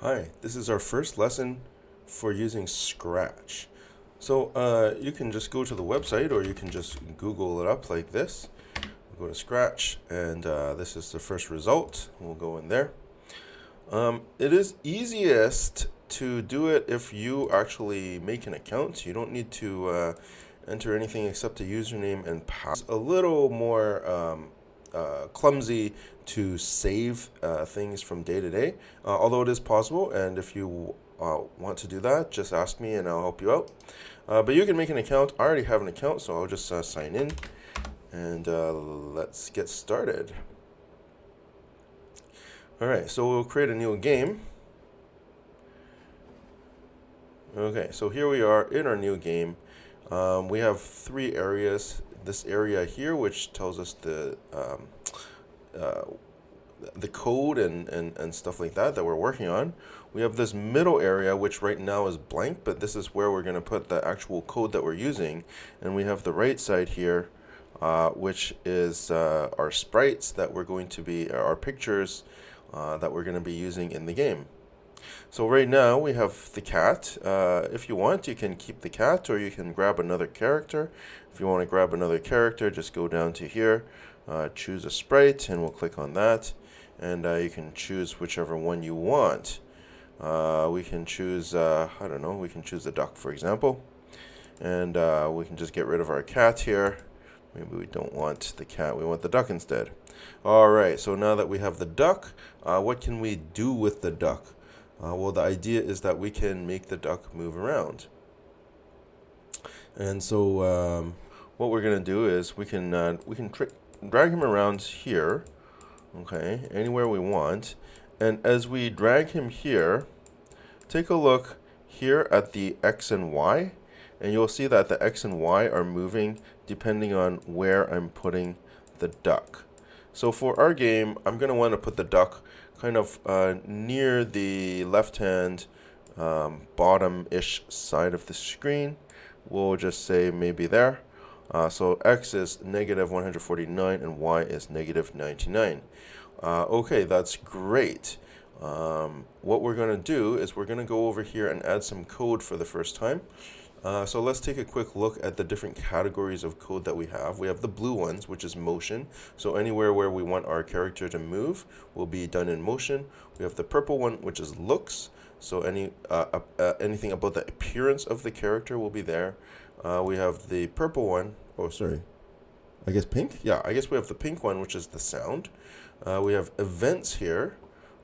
Hi, this is our first lesson for using Scratch. So you can just go to the website or you can just Google it up like this. Go to Scratch and this is the first result. We'll go in there. It is easiest to do it if you actually make an account. You don't need to enter anything except a username and password. It's a little more clumsy to save things from day to day, although it is possible. And if you want to do that, just ask me and I'll help you out. But you can make an account. I already have an account, so I'll just sign in and let's get started. All right, so we'll create a new game. Okay, so here we are in our new game. We have three areas. This area here, which tells us uh, the code and stuff like that we're working on. We have this middle area, which right now is blank, but this is where we're going to put the actual code that we're using. And we have the right side here, which is our sprites that we're going to be, our pictures that we're going to be using in the game. So right now we have the cat. If you want, you can keep the cat or you can grab another character. If you want to grab another character, just go down to here, choose a sprite, and we'll click on that. And you can choose whichever one you want. We can choose, I don't know, we can choose the duck, for example. And we can just get rid of our cat here. Maybe we don't want the cat, we want the duck instead. All right, so now that we have the duck, what can we do with the duck? Well, the idea is that we can make the duck move around. And so what we're going to do is we can drag him around here, okay, anywhere we want. And as we drag him here, take a look here at the X and Y, and you'll see that the X and Y are moving depending on where I'm putting the duck. So for our game, I'm going to want to put the duck kind of near the left-hand bottom-ish side of the screen. We'll just say maybe there. So X is negative 149 and Y is negative 99. Okay, that's great. What we're going to do is we're going to go over here and add some code for the first time. So let's take a quick look at the different categories of code that we have. We have the blue ones, which is motion. So anywhere where we want our character to move will be done in motion. We have the purple one, which is looks. So anything about the appearance of the character will be there. We have the purple one. Oh, sorry. I guess pink? Yeah, I guess we have the pink one, which is the sound. We have events here,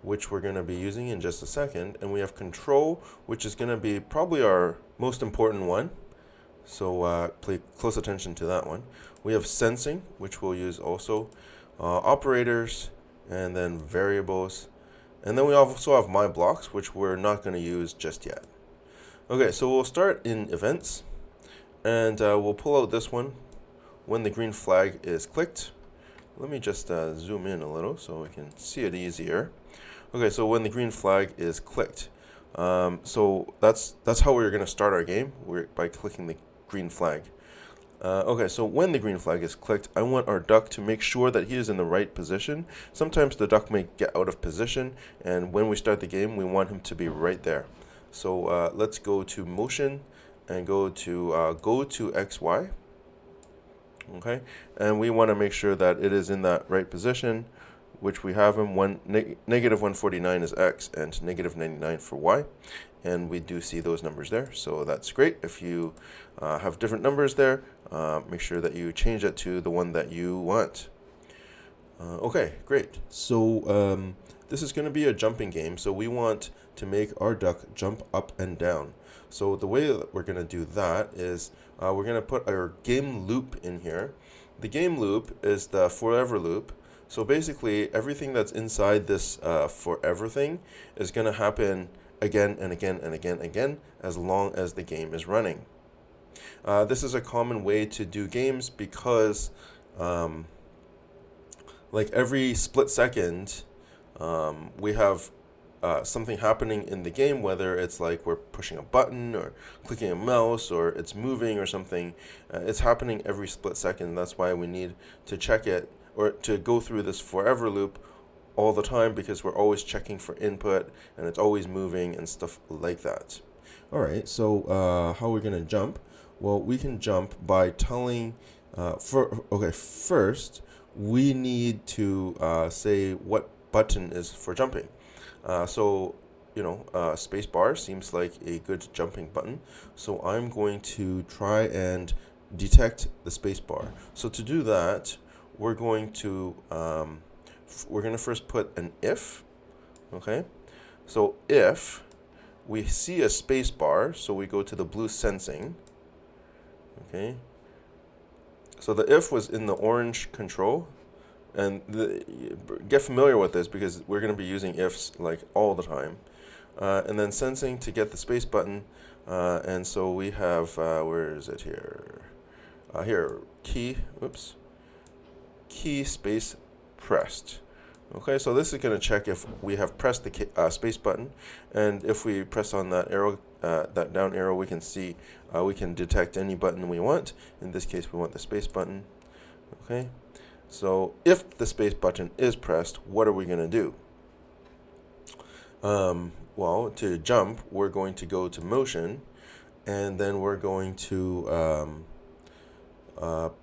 which we're going to be using in just a second. And we have control, which is going to be probably our most important one. So pay close attention to that one. We have sensing, which we'll use also. Operators, and then variables. And then we also have my blocks, which we're not going to use just yet. Okay, so we'll start in events. And we'll pull out this one when the green flag is clicked. Let me just zoom in a little so we can see it easier. Okay, so when the green flag is clicked. So that's how we're going to start our game, by clicking the green flag. Okay, so when the green flag is clicked, I want our duck to make sure that he is in the right position. Sometimes the duck may get out of position, and when we start the game, we want him to be right there. So let's go to motion and go to XY. Okay, and we want to make sure that it is in that right position, which we have him. Negative 149 is X and negative 99 for Y, and we do see those numbers there, so that's great. If you have different numbers there, make sure that you change it to the one that you want. Okay, great. So this is going to be a jumping game, so we want to make our duck jump up and down. So the way that we're going to do that is we're going to put our game loop in here. The game loop is the forever loop. So basically, everything that's inside this forever thing is going to happen again and again and again and again as long as the game is running. This is a common way to do games because like every split second, we have something happening in the game, whether it's like we're pushing a button or clicking a mouse or it's moving or something. It's happening every split second. That's why we need to check it or to go through this forever loop all the time because we're always checking for input and it's always moving and stuff like that. All right, so how are we going to jump? Well, we can jump by telling, first we need to say what button is for jumping. Space bar seems like a good jumping button. So I'm going to try and detect the space bar. So to do that, we're going to first put an if. Okay, so if we see a space bar, so we go to the blue sensing. Okay, so the if was in the orange control, and get familiar with this because we're going to be using ifs like all the time. And then sensing to get the space button, and so we have where is it here? Here, key space pressed. Okay, so this is going to check if we have pressed the space button, and if we press on that arrow, that down arrow, we can see we can detect any button we want. In this case, we want the space button. Okay, so if the space button is pressed, what are we going to do? Well, to jump, we're going to go to motion, and then we're going to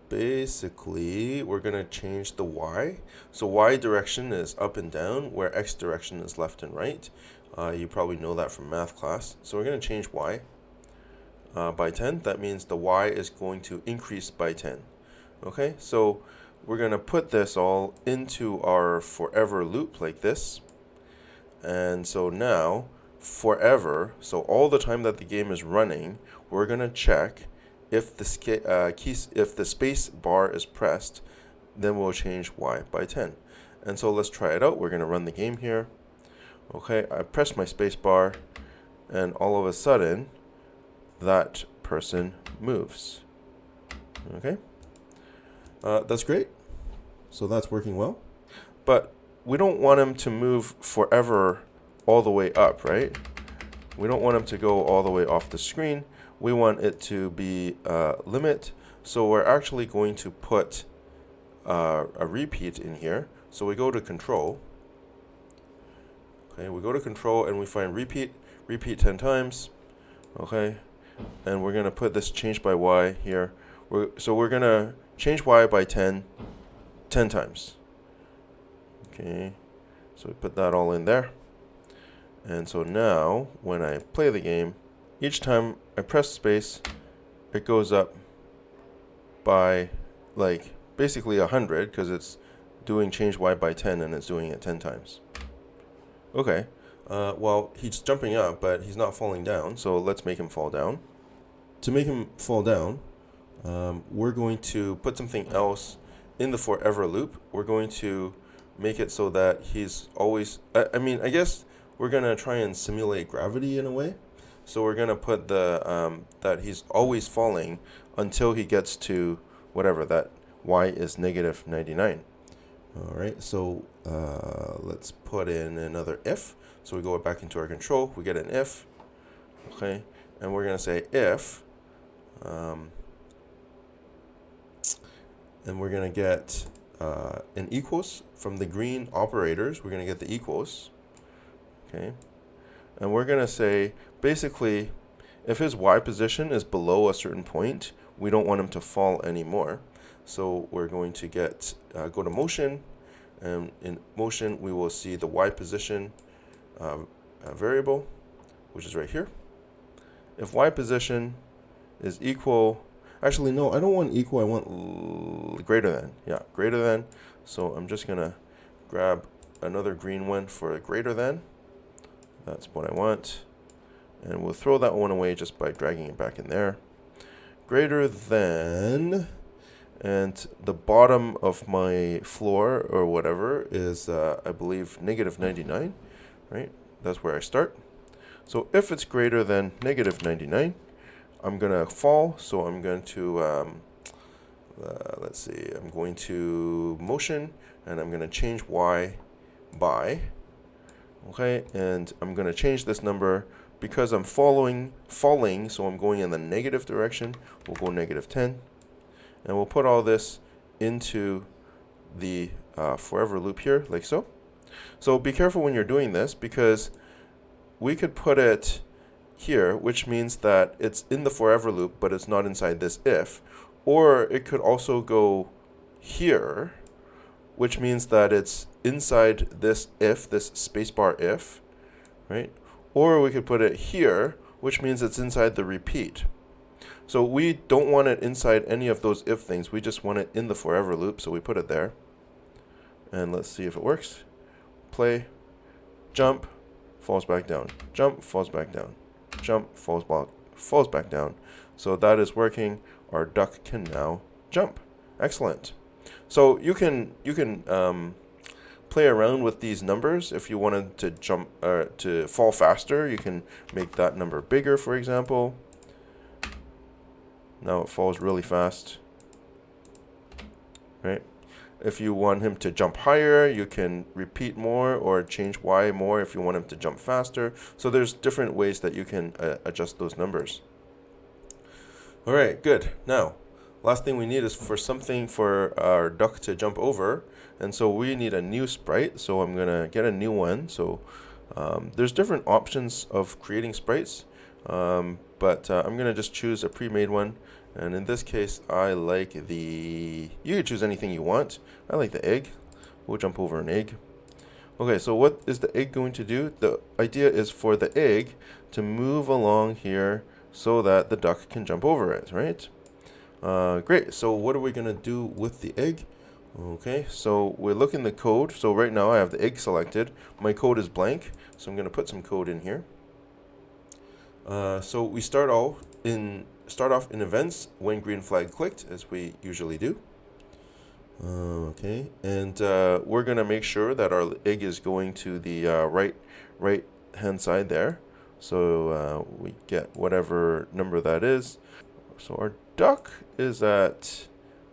basically, we're going to change the Y. So Y direction is up and down, where X direction is left and right. You probably know that from math class. So we're going to change Y by 10. That means the Y is going to increase by 10. Okay, so we're going to put this all into our forever loop like this. And so now, forever, so all the time that the game is running, we're going to check if the space bar is pressed, then we'll change Y by 10. And so let's try it out. We're going to run the game here. Okay, I press my space bar, and all of a sudden, that person moves. Okay, that's great. So that's working well. But we don't want him to move forever all the way up, right? We don't want him to go all the way off the screen. We want it to be limit. So we're actually going to put a repeat in here. So we go to control. Okay, we go to control and we find repeat 10 times. Okay, and we're going to put this change by Y here. So we're going to change Y by 10 times. Okay, so we put that all in there. And so now, when I play the game, each time I press space, it goes up by, like, basically 100, because it's doing change Y by 10, and it's doing it 10 times. Okay, well, he's jumping up, but he's not falling down, so let's make him fall down. To make him fall down, we're going to put something else in the forever loop. We're going to make it so that he's always, I guess we're going to try and simulate gravity in a way. So we're going to put that he's always falling until he gets to whatever, that Y is negative 99. All right, so let's put in another if. So we go back into our control, we get an if. Okay, and we're going to say if, and we're going to get an equals from the green operators. We're going to get the equals. Okay, and we're going to say basically if his Y position is below a certain point, we don't want him to fall anymore. So we're going to get go to motion, and in motion we will see the Y position variable, which is right here. If Y position is equal, actually no, I don't want equal, I want greater than. Yeah, greater than. So I'm just gonna grab another green one for a greater than. That's what I want. And we'll throw that one away just by dragging it back in there. Greater than, and the bottom of my floor or whatever is, I believe, negative 99, right? That's where I start. So if it's greater than negative 99, I'm going to fall. So I'm going to, let's see, I'm going to motion, and I'm going to change Y by, okay, and I'm going to change this number because I'm falling, so I'm going in the negative direction. We'll go negative 10, and we'll put all this into the forever loop here, like so. So be careful when you're doing this, because we could put it here, which means that it's in the forever loop, but it's not inside this if. Or it could also go here, which means that it's inside this if, this spacebar if, right? Or we could put it here, which means it's inside the repeat. So we don't want it inside any of those if things. We just want it in the forever loop, so we put it there. And let's see if it works. Play, jump, falls back down. Jump, falls back down. Jump, falls back down. So that is working. Our duck can now jump. Excellent. So you can play around with these numbers. If you wanted to jump to fall faster, you can make that number bigger, for example. Now it falls really fast, right? If you want him to jump higher, you can repeat more or change Y more if you want him to jump faster. So there's different ways that you can adjust those numbers. All right, good. Now, last thing we need is for something for our duck to jump over. And so we need a new sprite. So I'm going to get a new one. So there's different options of creating sprites. But I'm going to just choose a pre-made one. And in this case, I like you can choose anything you want. I like the egg. We'll jump over an egg. Okay, so what is the egg going to do? The idea is for the egg to move along here so that the duck can jump over it, right? Great, so what are we going to do with the egg? Okay, so we're looking the code. So right now I have the egg selected. My code is blank, so I'm going to put some code in here. So we start off in events when green flag clicked, as we usually do. Okay, and we're gonna make sure that our egg is going to the right hand side there. So we get whatever number that is. So our duck is at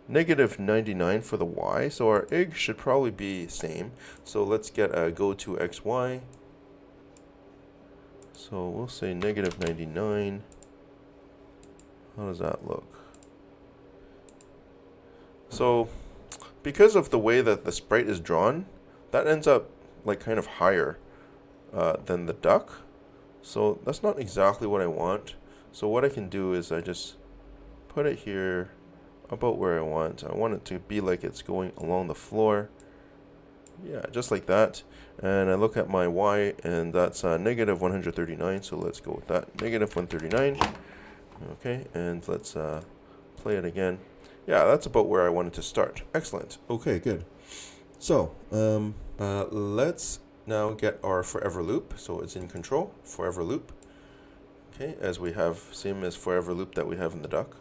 -99 for the y. So our egg should probably be same. So let's get a go to xy. So we'll say -99. How does that look? So because of the way that the sprite is drawn, that ends up like kind of higher than the duck. So that's not exactly what I want. So what I can do is I just put it here about where I want. I want it to be like it's going along the floor. Yeah, just like that. And I look at my y, and that's -139. So let's go with that, -139. Okay, and let's play it again. Yeah, that's about where I wanted to start. Excellent. Okay, good. So let's now get our forever loop. So it's in control, forever loop. Okay, as we have, same as forever loop that we have in the duck.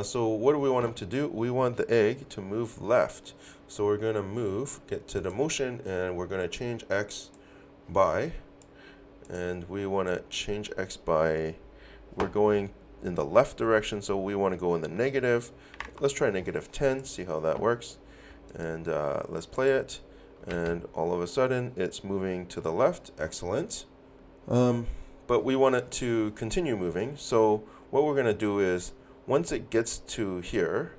So what do we want him to do? We want the egg to move left. So we're going to get to the motion, and we're going to change x by, and we want to change x by, we're going in the left direction, so we want to go in the negative. Let's try -10, see how that works. And let's play it. And all of a sudden, it's moving to the left. Excellent. But we want it to continue moving. So what we're going to do is, once it gets to here,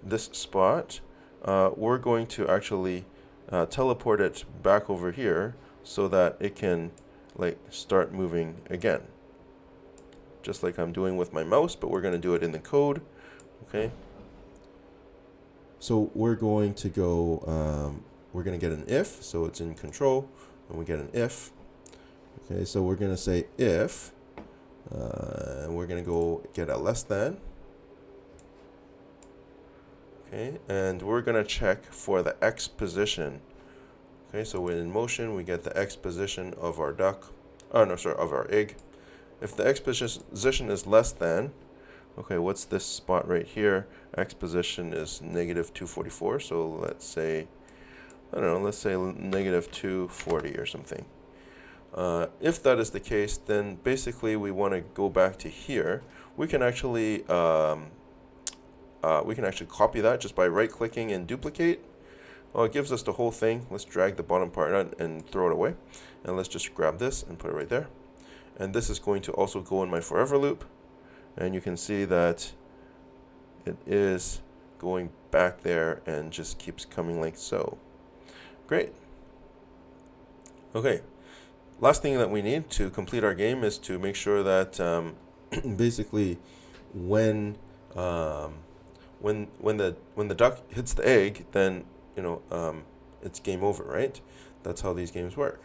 this spot, we're going to actually teleport it back over here so that it can like start moving again. Just like I'm doing with my mouse, but we're going to do it in the code. Okay. So we're going to go, we're going to get an if, so it's in control, and we get an if. Okay, so we're going to say if, and we're going to go get a less than. Okay, and we're going to check for the x position. Okay, so when in motion, we get the x position of our duck, of our egg. If the x position is less than, okay, what's this spot right here? X position is -244. So let's say, I don't know, let's say -240 or something. If that is the case, then basically we want to go back to here. We can actually copy that just by right-clicking and duplicate. Well, it gives us the whole thing. Let's drag the bottom part out and throw it away. And let's just grab this and put it right there. And this is going to also go in my forever loop. And you can see that it is going back there and just keeps coming like so. Great. Okay, last thing that we need to complete our game is to make sure that basically when um, when the duck hits the egg, then it's game over, right? That's how these games work.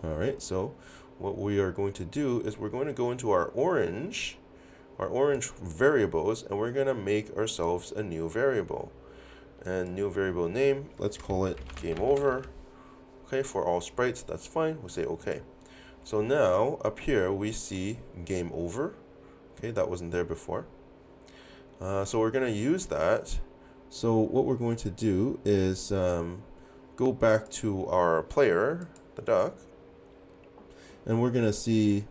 All right, so what we are going to do is we're going to go into our orange variables, and we're going to make ourselves a new variable. And new variable name, let's call it game over. Okay, for all sprites, that's fine. We'll say okay. So now up here we see game over. Okay, that wasn't there before. So we're going to use that. So what we're going to do is go back to our player, the duck, and we're going to see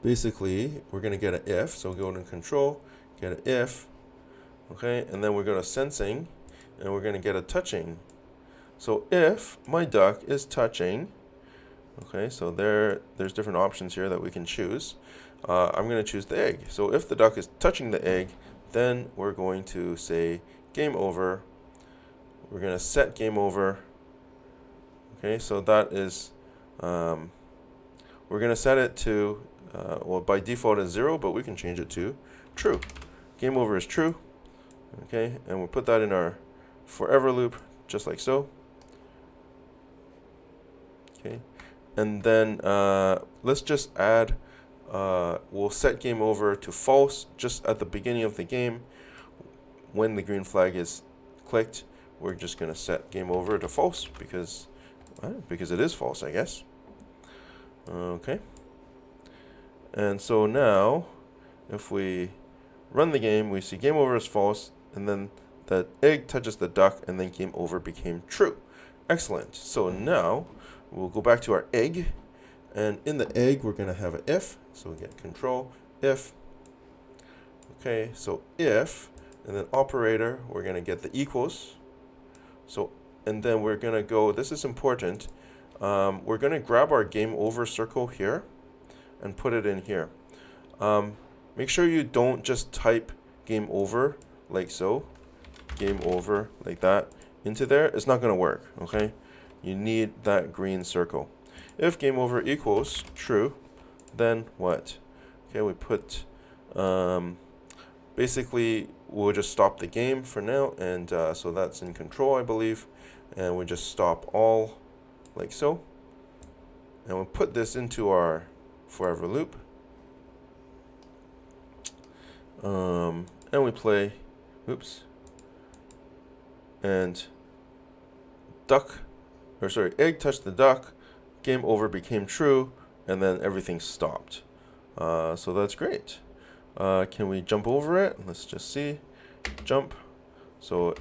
basically we're going to get an if. So go to control, get an if, okay, and then we're going to sensing, and we're going to get a touching. So if my duck is touching, okay, so there's different options here that we can choose. I'm going to choose the egg. So if the duck is touching the egg, then we're going to say game over. We're going to set game over. Okay, so that is, we're going to set it to, well, by default is 0, but we can change it to true. Game over is true. Okay, and we'll put that in our forever loop, just like so. Okay, and then let's just add, we'll set game over to false just at the beginning of the game. When the green flag is clicked, we're just going to set game over to false because it is false, I guess. Okay. And so now, if we run the game, we see game over is false, and then the egg touches the duck, and then game over became true. Excellent. So now we'll go back to our egg, and in the egg we're going to have an if. So we get control if. Okay, so if, and then operator, we're going to get the equals. So, and then we're going to go, this is important, we're going to grab our game over circle here and put it in here. Make sure you don't just type game over like so, game over like that into there. It's not going to work, okay? You need that green circle. If game over equals true, then what? Okay, we put, basically we'll just stop the game for now, and so that's in control, I believe, and we just stop all like so, and we'll put this into our forever loop, and we play, oops, and egg touched the duck, game over became true, and then everything stopped. So that's great. Can we jump over it? Let's just see. Jump. So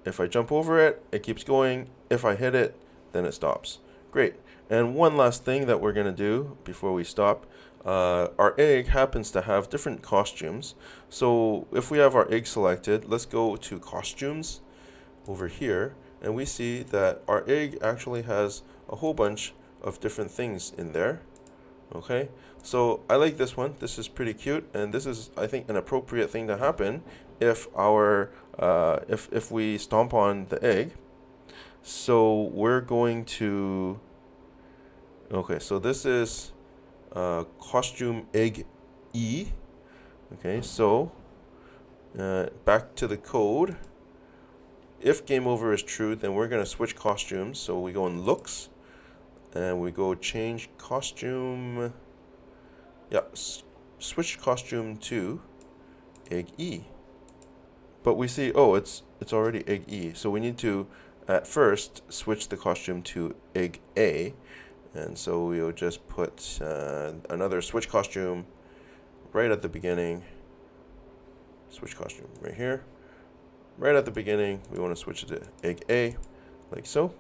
if I jump over it, it keeps going. If I hit it, then it stops. Great. And one last thing that we're going to do before we stop. Our egg happens to have different costumes. So if we have our egg selected, let's go to costumes over here. And we see that our egg actually has a whole bunch of different things in there. Okay, so I like this one. This is pretty cute, and this is, I think, an appropriate thing to happen if our if we stomp on the egg. So we're going to, okay, so this is costume egg E. Okay, so back to the code. If game over is true, then we're going to switch costumes. So we go in looks, and we go change costume. Yeah, switch costume to egg E. But we see, oh, it's already egg E. So we need to, at first, switch the costume to egg A. And so we'll just put another switch costume right at the beginning. Switch costume right here. Right at the beginning, we want to switch it to egg A, like so.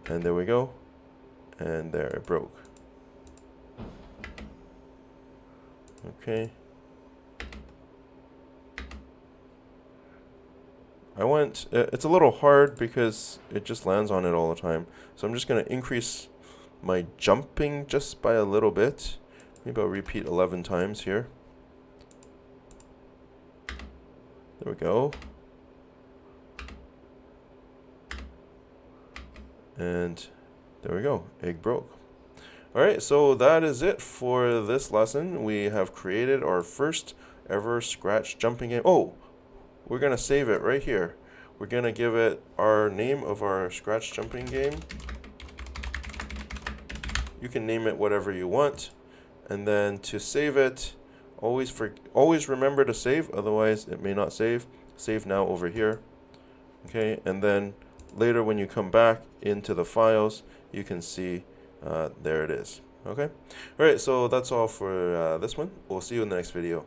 And there we go. And there it broke. Okay. It's a little hard because it just lands on it all the time. So I'm just going to increase my jumping just by a little bit. Maybe I'll repeat 11 times here. There we go. And There we go. Egg broke. All right, so that is it for this lesson. We have created our first ever Scratch jumping game. Oh, we're going to save it right here. We're going to give it our name of our Scratch jumping game. You can name it whatever you want. And then to save it, always remember to save, otherwise it may not save. Save now over here. Okay, and then later when you come back into the files, you can see there it is. Okay, all right, so that's all for this one. We'll see you in the next video.